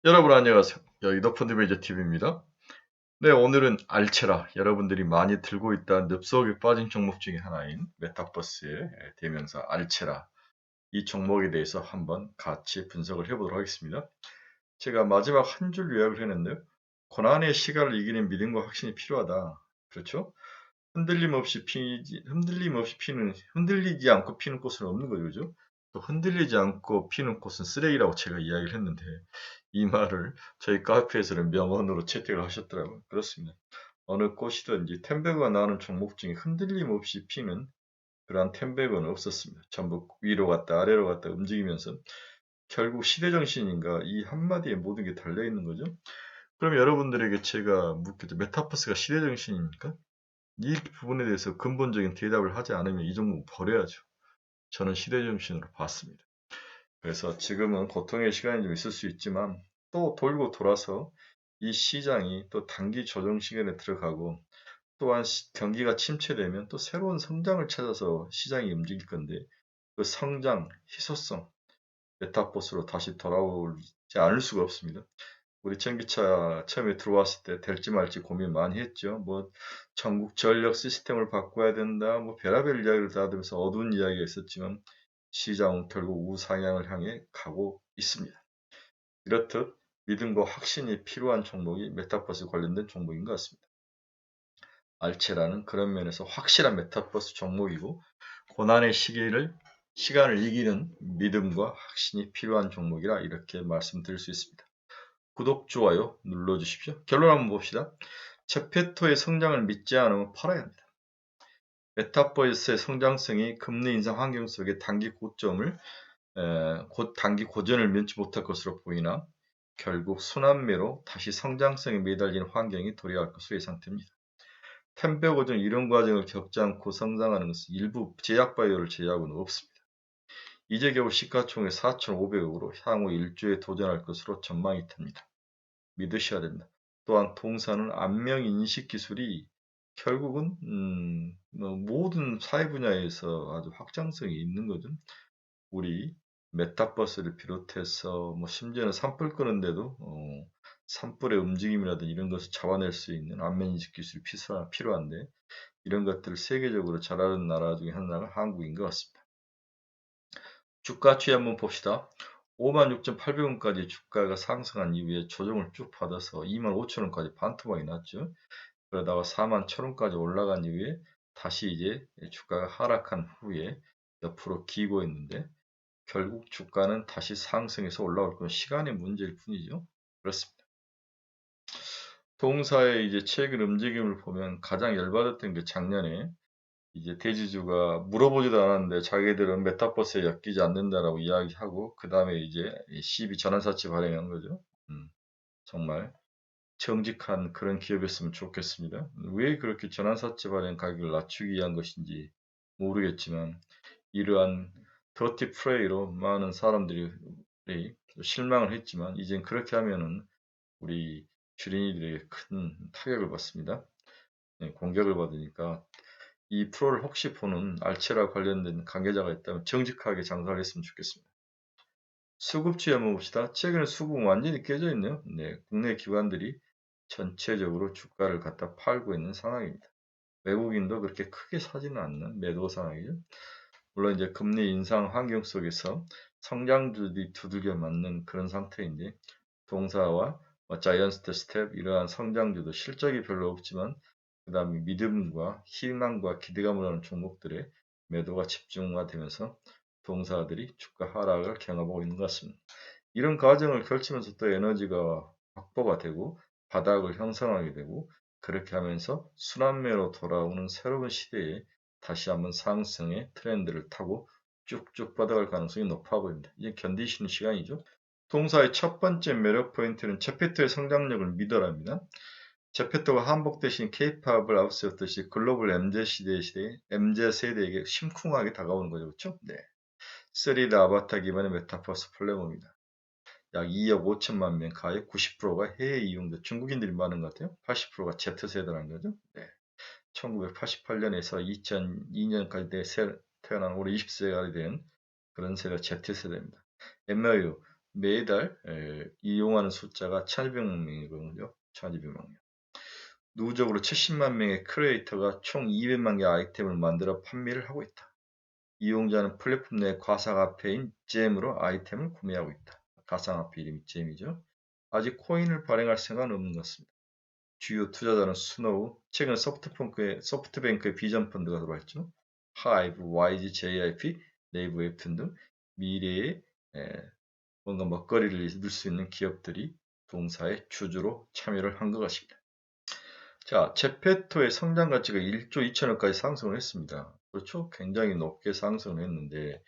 여러분 안녕하세요. 여의도 펀드매니저 TV입니다. 네, 오늘은 알체라 여러분들이 많이 들고 있다 늪속에 빠진 종목 중에 하나인 메타버스의 대명사 알체라 이 종목에 대해서 한번 같이 분석을 해보도록 하겠습니다. 제가 마지막 한 줄 요약을 했는데요. 고난의 시간을 이기는 믿음과 확신이 필요하다. 그렇죠? 흔들리지 않고 피는 꽃은 없는 거죠. 그죠? 또 흔들리지 않고 피는 꽃은 쓰레기라고 제가 이야기를 했는데 이 말을 저희 카페에서는 명언으로 채택을 하셨더라고요. 그렇습니다. 어느 꽃이든지 텐베그가 나오는 종목 중에 흔들림 없이 피는 그러한 텐베그는 없었습니다. 전부 위로 갔다 아래로 갔다 움직이면서 결국 시대정신인가 이 한마디에 모든 게 달려있는 거죠. 그럼 여러분들에게 제가 묻겠죠. 메타버스가 시대정신입니까? 이 부분에 대해서 근본적인 대답을 하지 않으면 이 종목 버려야죠. 저는 시대정신으로 봤습니다. 그래서 지금은 고통의 시간이 좀 있을 수 있지만 또 돌고 돌아서 이 시장이 또 단기 조정 시간에 들어가고 또한 경기가 침체되면 또 새로운 성장을 찾아서 시장이 움직일 건데 그 성장, 희소성, 메타버스로 다시 돌아오지 않을 수가 없습니다. 우리 전기차 처음에 들어왔을 때 될지 말지 고민 많이 했죠. 뭐 전국 전력 시스템을 바꿔야 된다. 뭐 별의별 이야기를 다 하면서 어두운 이야기가 있었지만 시장은 결국 우상향을 향해 가고 있습니다. 이렇듯 믿음과 확신이 필요한 종목이 메타버스 관련된 종목인 것 같습니다. 알체라는 그런 면에서 확실한 메타버스 종목이고 고난의 시간을 이기는 믿음과 확신이 필요한 종목이라 이렇게 말씀드릴 수 있습니다. 구독, 좋아요 눌러주십시오. 결론 한번 봅시다. 제페토의 성장을 믿지 않으면 팔아야 합니다. 메타버스의 성장성이 금리 인상 환경 속에 단기 고전을 면치 못할 것으로 보이나 결국 순환매로 다시 성장성에 매달리는 환경이 도래할 것으로 예상됩니다. 텐베고전 이런 과정을 겪지 않고 성장하는 것은 일부 제약바이오를 제외하고는 없습니다. 이제 겨우 시가총액 4,500억으로 향후 1조에 도전할 것으로 전망이 됩니다. 믿으셔야 됩니다. 또한 동사는 안면 인식 기술이 결국은 모든 사회 분야에서 아주 확장성이 있는 거죠. 우리 메타버스를 비롯해서 뭐 심지어는 산불 끄는데도 산불의 움직임이라든지 이런 것을 잡아낼 수 있는 안면 인식 기술이 필요한데 이런 것들을 세계적으로 잘하는 나라 중에 하나가 한국인 것 같습니다. 주가 추이 한번 봅시다. 56,800원까지 주가가 상승한 이후에 조정을 쭉 받아서 25,000원까지 반토막이 났죠. 그러다가 41,000원까지 올라간 이후에 다시 이제 주가가 하락한 후에 옆으로 기고 있는데 결국 주가는 다시 상승해서 올라올 건 시간의 문제일 뿐이죠. 그렇습니다. 동사의 이제 최근 움직임을 보면 가장 열받았던 게 작년에 이제 대지주가 물어보지도 않았는데 자기들은 메타버스에 엮이지 않는다라고 이야기하고 그 다음에 이제 12 전환사채 발행한 거죠. 정말 정직한 그런 기업이었으면 좋겠습니다. 왜 그렇게 전환사채 발행 가격을 낮추기 위한 것인지 모르겠지만 이러한 더티 프레이로 많은 사람들이 실망을 했지만 이젠 그렇게 하면은 우리 주린이들에게 큰 타격을 받습니다. 공격을 받으니까 이 프로를 혹시 보는 알체라 관련된 관계자가 있다면 정직하게 장사를 했으면 좋겠습니다. 수급주에 한번 봅시다. 최근에 수급은 완전히 깨져 있네요. 네, 국내 기관들이 전체적으로 주가를 갖다 팔고 있는 상황입니다. 외국인도 그렇게 크게 사지는 않는 매도 상황이죠. 물론 이제 금리 인상 환경 속에서 성장주들이 두들겨 맞는 그런 상태인데 동사와 자이언트 스텝 이러한 성장주도 실적이 별로 없지만 그 다음에 믿음과 희망과 기대감을 하는 종목들의 매도가 집중화되면서 동사들이 주가 하락을 경험하고 있는 것 같습니다. 이런 과정을 펼치면서 또 에너지가 확보가 되고 바닥을 형성하게 되고 그렇게 하면서 순환매로 돌아오는 새로운 시대에 다시 한번 상승의 트렌드를 타고 쭉쭉 뻗어갈 가능성이 높아 보입니다. 이제 견디시는 시간이죠. 동사의 첫 번째 매력 포인트는 제페토의 성장력을 믿어랍니다. 제페토가 한복 대신 케이팝을 앞세웠듯이 글로벌 MZ세대에게 심쿵하게 다가오는 거죠. 그렇죠? 네. 3D 아바타 기반의 메타버스 플랫폼입니다. 약 2억 5천만 명, 가의 90%가 해외 이용자, 중국인들이 많은 것 같아요. 80%가 Z세대라는 거죠. 네. 1988년에서 2002년까지 태어난 올해 20세가 된 그런 세대가 Z세대입니다. MOU, 매달 이용하는 숫자가 1200만 명이거든요. 1200만 명. 누적으로 70만 명의 크리에이터가 총 200만 개 아이템을 만들어 판매를 하고 있다. 이용자는 플랫폼 내 가상화폐인 잼으로 아이템을 구매하고 있다. 가상화폐 이름이 잼이죠. 아직 코인을 발행할 생각은 없는 것 같습니다. 주요 투자자는 스노우, 최근 소프트뱅크의 비전 펀드가 들어왔죠. 하이브, YG, JIP, 네이버 웹툰 등 미래에 뭔가 먹거리를 넣을 수 있는 기업들이 동사의 주주로 참여를 한 것 같습니다. 자, 제페토의 성장 가치가 1조 2천억까지 상승을 했습니다. 그렇죠? 굉장히 높게 상승을 했는데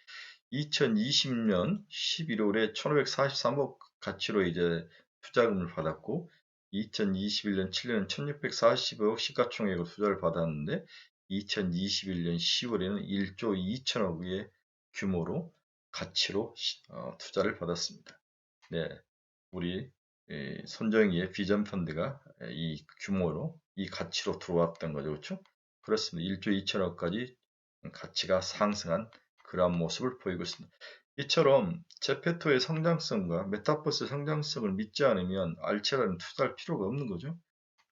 2020년 11월에 1543억 가치로 이제 투자금을 받았고 2021년 7년 1640억 시가총액으로 투자를 받았는데 2021년 10월에는 1조 2천억의 규모로 가치로 투자를 받았습니다. 네, 우리 손정희의 비전 펀드가 이 규모로 이 가치로 들어왔던 거죠. 그렇죠? 그렇습니다. 1조 2천억까지 가치가 상승한 그러한 모습을 보이고 있습니다. 이처럼 제페토의 성장성과 메타버스의 성장성을 믿지 않으면 알체라는 투자할 필요가 없는 거죠.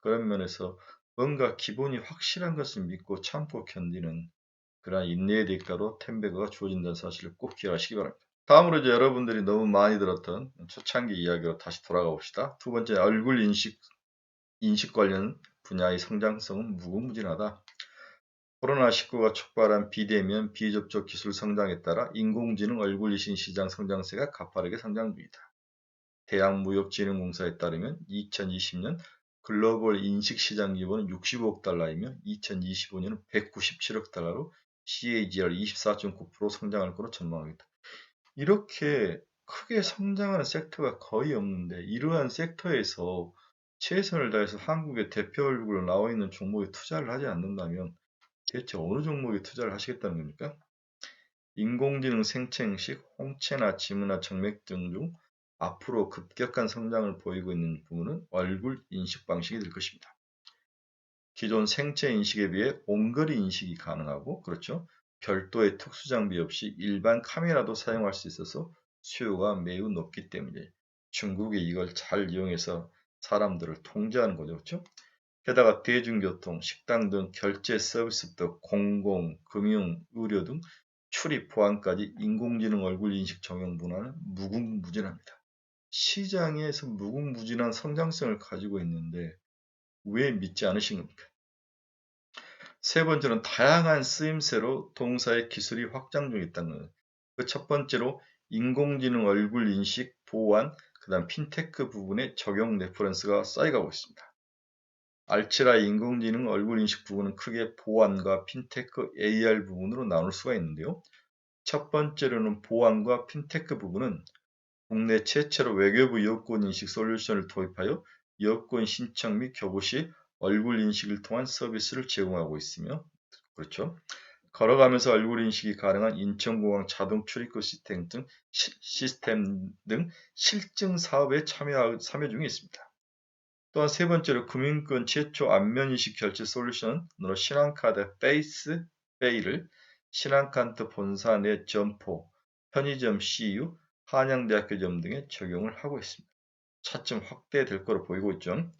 그런 면에서 뭔가 기본이 확실한 것을 믿고 참고 견디는 그러한 인내의 대가로 텐베그가 주어진다는 사실을 꼭 기억하시기 바랍니다. 다음으로 이제 여러분들이 너무 많이 들었던 초창기 이야기로 다시 돌아가 봅시다. 두 번째, 얼굴 인식 관련 분야의 성장성은 무궁무진하다. 코로나19가 촉발한 비대면 비접촉 기술 성장에 따라 인공지능 얼굴 인식 시장 성장세가 가파르게 성장 중이다. 대한무역진흥공사에 따르면 2020년 글로벌 인식 시장 규모는 65억 달러이며 2025년은 197억 달러로 CAGR 24.9% 성장할 것으로 전망합니다. 이렇게 크게 성장하는 섹터가 거의 없는데 이러한 섹터에서 최선을 다해서 한국의 대표 얼굴로 나와 있는 종목에 투자를 하지 않는다면 대체 어느 종목에 투자를 하시겠다는 겁니까? 인공지능 생체인식, 홍채나 지문화 정맥등 중 앞으로 급격한 성장을 보이고 있는 부분은 얼굴 인식 방식이 될 것입니다. 기존 생체 인식에 비해 온거리 인식이 가능하고, 그렇죠? 별도의 특수 장비 없이 일반 카메라도 사용할 수 있어서 수요가 매우 높기 때문에 중국이 이걸 잘 이용해서 사람들을 통제하는 거죠. 그렇죠? 게다가 대중교통, 식당 등 결제 서비스부터 공공, 금융, 의료 등 출입 보안까지 인공지능 얼굴 인식 적용 분야는 무궁무진합니다. 시장에서 무궁무진한 성장성을 가지고 있는데 왜 믿지 않으신 겁니까? 세 번째는 다양한 쓰임새로 동사의 기술이 확장 중에 있다는 거예요. 그 첫 번째로 인공지능 얼굴 인식, 보안, 그 다음 핀테크 부분의 적용 레퍼런스가 쌓여가고 있습니다. 알츠라 인공지능 얼굴 인식 부분은 크게 보안과 핀테크 AR 부분으로 나눌 수가 있는데요. 첫 번째로는 보안과 핀테크 부분은 국내 최초로 외교부 여권 인식 솔루션을 도입하여 여권 신청 및 교부 시 얼굴 인식을 통한 서비스를 제공하고 있으며, 그렇죠. 걸어가면서 얼굴 인식이 가능한 인천공항 자동 출입구 시스템 등 실증 사업에 참여 중에 있습니다. 또한 세 번째로 금융권 최초 안면인식 결제 솔루션으로 신한카드 페이스페이를 신한카드 본사 내 점포, 편의점 CU, 한양대학교점 등에 적용을 하고 있습니다. 차츰 확대될 것으로 보이고 있죠.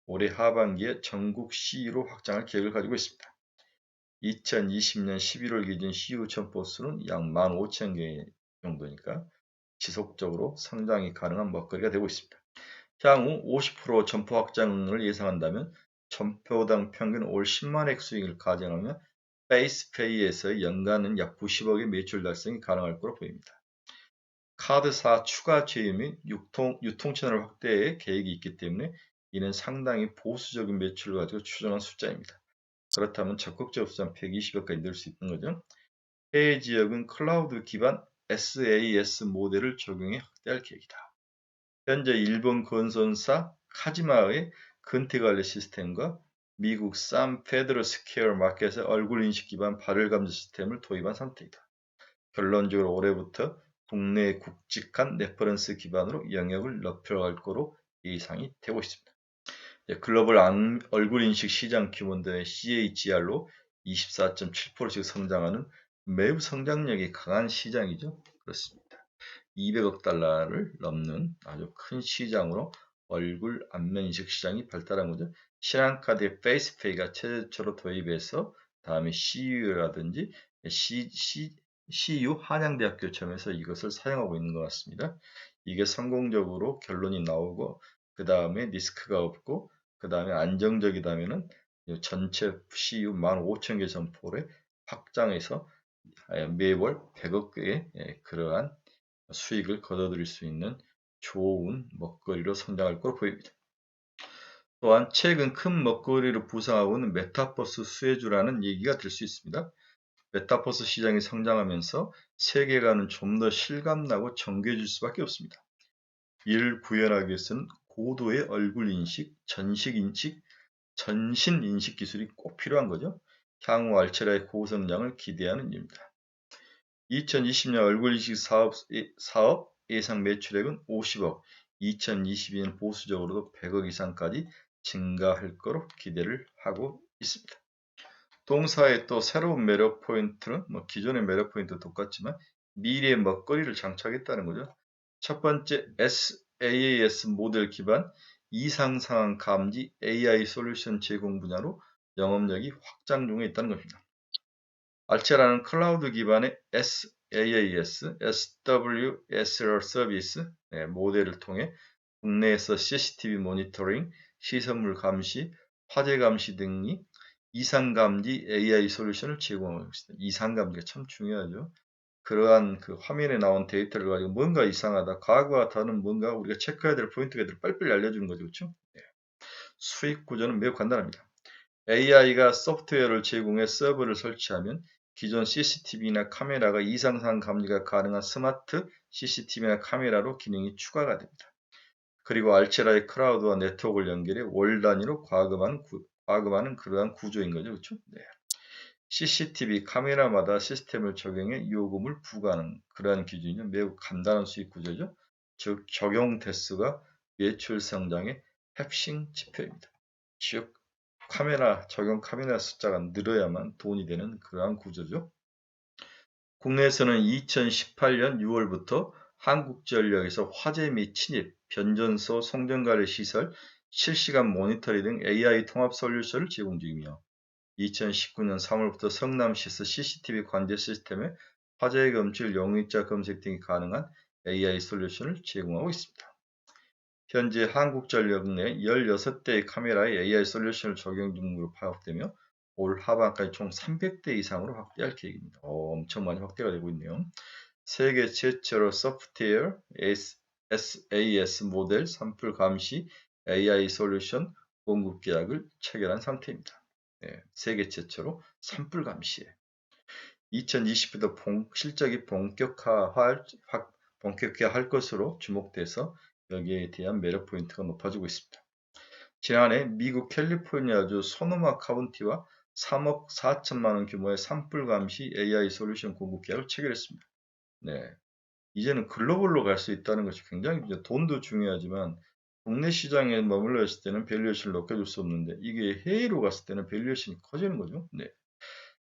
올해 하반기에 전국 CU로 확장할 계획을 가지고 있습니다. 2020년 11월 기준 CU 점포 수는 약 15,000개 정도니까 지속적으로 성장이 가능한 먹거리가 되고 있습니다. 향후 50% 점포 확장을 예상한다면 점포당 평균 올 10만억 수익을 가정하면 페이스페이에서 연간은 약 90억의 매출 달성이 가능할 것으로 보입니다. 카드사 추가 제휴 및 유통채널 확대의 계획이 있기 때문에 이는 상당히 보수적인 매출을 가지고 추정한 숫자입니다. 그렇다면 적극적 수장 120억까지 늘 수 있는 거죠. 해외 지역은 클라우드 기반 SaaS 모델을 적용해 확대할 계획이다. 현재 일본 건설사 카지마의 근태관리 시스템과 미국 산 페드로 스퀘어 마켓의 얼굴 인식 기반 발열 감지 시스템을 도입한 상태이다. 결론적으로 올해부터 국내 굵직한 레퍼런스 기반으로 영역을 넓혀갈 거로 예상이 되고 있습니다. 글로벌 얼굴 인식 시장 규모의 CAGR로 24.7%씩 성장하는 매우 성장력이 강한 시장이죠. 그렇습니다. 200억 달러를 넘는 아주 큰 시장으로 얼굴 안면 인식 시장이 발달한 거죠. 신한카드의 페이스페이가 최초로 도입해서 다음에 CU라든지 CU 한양대학교점에서 이것을 사용하고 있는 것 같습니다. 이게 성공적으로 결론이 나오고 그 다음에 리스크가 없고 그 다음에 안정적이다면은 전체 CU 15,000개 점포를 확장해서 매월 100억 개의 그러한 수익을 거둬들일 수 있는 좋은 먹거리로 성장할 것으로 보입니다. 또한 최근 큰 먹거리로 부상하고 있는 메타버스 수혜주라는 얘기가 될 수 있습니다. 메타버스 시장이 성장하면서 세계관은 좀 더 실감나고 정교해질 수밖에 없습니다. 이를 구현하기 위해서는 고도의 얼굴 인식, 전신 인식 기술이 꼭 필요한 거죠. 향후 알체라의 고성장을 기대하는 일입니다. 2020년 얼굴 인식 사업 예상 매출액은 50억, 2022년 보수적으로도 100억 이상까지 증가할 거로 기대를 하고 있습니다. 동사의 또 새로운 매력 포인트는 기존의 매력 포인트 똑같지만 미래의 먹거리를 장착했다는 거죠. 첫 번째 SaaS 모델 기반 이상 상황 감지 AI 솔루션 제공 분야로 영업력이 확장 중에 있다는 겁니다. 알체라는 클라우드 기반의 SaaS, SWS 서비스 모델을 통해 국내에서 CCTV 모니터링, 시설물 감시, 화재 감시 등이 이상 감지 AI 솔루션을 제공하고 있습니다. 이상 감지가 참 중요하죠. 그러한 그 화면에 나온 데이터를 가지고 뭔가 이상하다, 과거와 다른 뭔가 우리가 체크해야 될 포인트가 빨리빨리 알려주는 거죠. 그렇죠? 수익 구조는 매우 간단합니다. AI가 소프트웨어를 제공해 서버를 설치하면 기존 CCTV나 카메라가 이상사항 감지가 가능한 스마트 CCTV나 카메라로 기능이 추가가 됩니다. 그리고 알체라의 클라우드와 네트워크를 연결해 월 단위로 과금하는 그러한 구조인 거죠. 그렇죠? 네. CCTV 카메라마다 시스템을 적용해 요금을 부과하는 그러한 기준이죠. 매우 간단한 수익 구조죠. 즉 적용 대수가 매출 성장의 핵심 지표입니다. 즉 적용 카메라 숫자가 늘어야만 돈이 되는 그러한 구조죠. 국내에서는 2018년 6월부터 한국전력에서 화재 및 침입, 변전소, 송전관리 시설, 실시간 모니터링 등 AI 통합 솔루션을 제공 중이며 2019년 3월부터 성남시에서 CCTV 관제 시스템에 화재 검출, 용의자 검색 등이 가능한 AI 솔루션을 제공하고 있습니다. 현재 한국전력 내 16대의 카메라에 AI 솔루션을 적용 중으로 파악되며 올 하반기까지 총 300대 이상으로 확대할 계획입니다. 엄청 많이 확대가 되고 있네요. 세계 최초로 소프트웨어 SaaS 모델 산불 감시 AI 솔루션 공급 계약을 체결한 상태입니다. 네, 세계 최초로 산불 감시에 2020부터 실적이 본격화할 것으로 주목돼서 여기에 대한 매력 포인트가 높아지고 있습니다. 지난해 미국 캘리포니아주 소노마 카운티와 3억 4천만 원 규모의 산불 감시 AI 솔루션 공급 계약을 체결했습니다. 네, 이제는 글로벌로 갈 수 있다는 것이 굉장히 돈도 중요하지만 국내 시장에 머물러 있을 때는 밸류에이션을 높여줄 수 없는데 이게 해외로 갔을 때는 밸류에이션이 커지는 거죠. 네.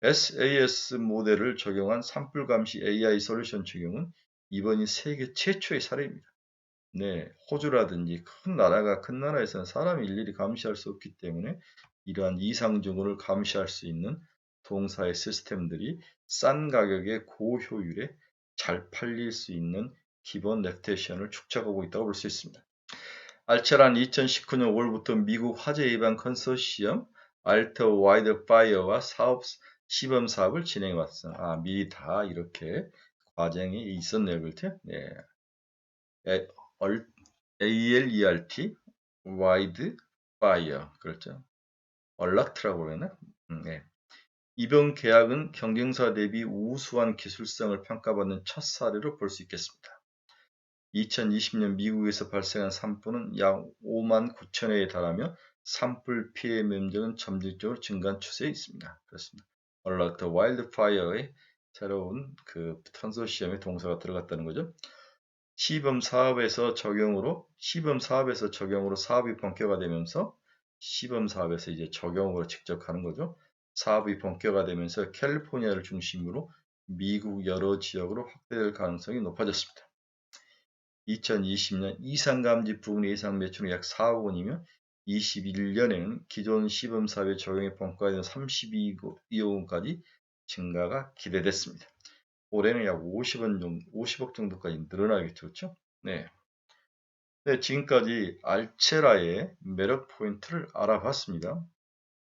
SaaS 모델을 적용한 산불 감시 AI 솔루션 적용은 이번이 세계 최초의 사례입니다. 네, 호주라든지 큰 나라에서는 사람이 일일이 감시할 수 없기 때문에 이러한 이상 증후를 감시할 수 있는 동사의 시스템들이 싼 가격에 고효율에 잘 팔릴 수 있는 기본 레pu테이션을 축적하고 있다고 볼 수 있습니다. 알체란 2019년 5월부터 미국 화재 예방 컨소시엄 알터 와이드 파이어와 시범 사업을 진행해 왔습니다. 미리 다 이렇게 과정이 있었네요. 그렇죠? 네. ALERT, 와이드 파이어, 그렇죠. 얼라트라고 그러나? 네. 이번 계약은 경쟁사 대비 우수한 기술성을 평가받는 첫 사례로 볼 수 있겠습니다. 2020년 미국에서 발생한 산불은 약 5만 9천회에 달하며 산불 피해 면적은 점진적으로 증가한 추세에 있습니다. 그렇습니다. 얼라트 와일드 파이어의 새로운 그 컨소시엄의 동사가 들어갔다는 거죠. 시범 사업에서 적용으로 사업이 본격화되면서 시범 사업에서 이제 적용으로 직접 하는 거죠. 사업이 본격화되면서 캘리포니아를 중심으로 미국 여러 지역으로 확대될 가능성이 높아졌습니다. 2020년 이상감지 부분 예상 매출은 약 4억 원이며 21년에는 기존 시범사업에 적용해 평가된 32억 원까지 증가가 기대됐습니다. 올해는 약 50억 정도까지 늘어나겠죠. 그렇죠? 네. 네, 지금까지 알체라의 매력 포인트를 알아봤습니다.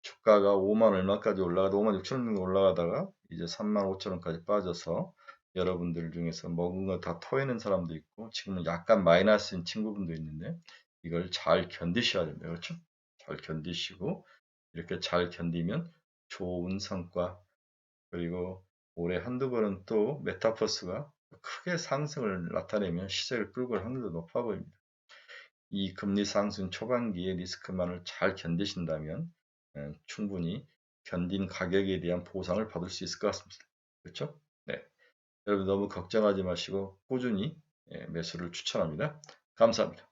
주가가 5만 얼마까지 올라가다 5만 6천 원 정도 올라가다가 이제 3만 5천 원까지 빠져서 여러분들 중에서 먹은 거 다 토해낸 사람도 있고 지금은 약간 마이너스인 친구분도 있는데 이걸 잘 견디셔야 됩니다. 그렇죠? 잘 견디시고 이렇게 잘 견디면 좋은 성과 그리고 올해 한두 번은 또 메타버스가 크게 상승을 나타내면 시세를 끌고 갈 확률도 높아 보입니다. 이 금리 상승 초반기에 리스크만을 잘 견디신다면 충분히 견딘 가격에 대한 보상을 받을 수 있을 것 같습니다. 그렇죠? 네. 여러분 너무 걱정하지 마시고 꾸준히 매수를 추천합니다. 감사합니다.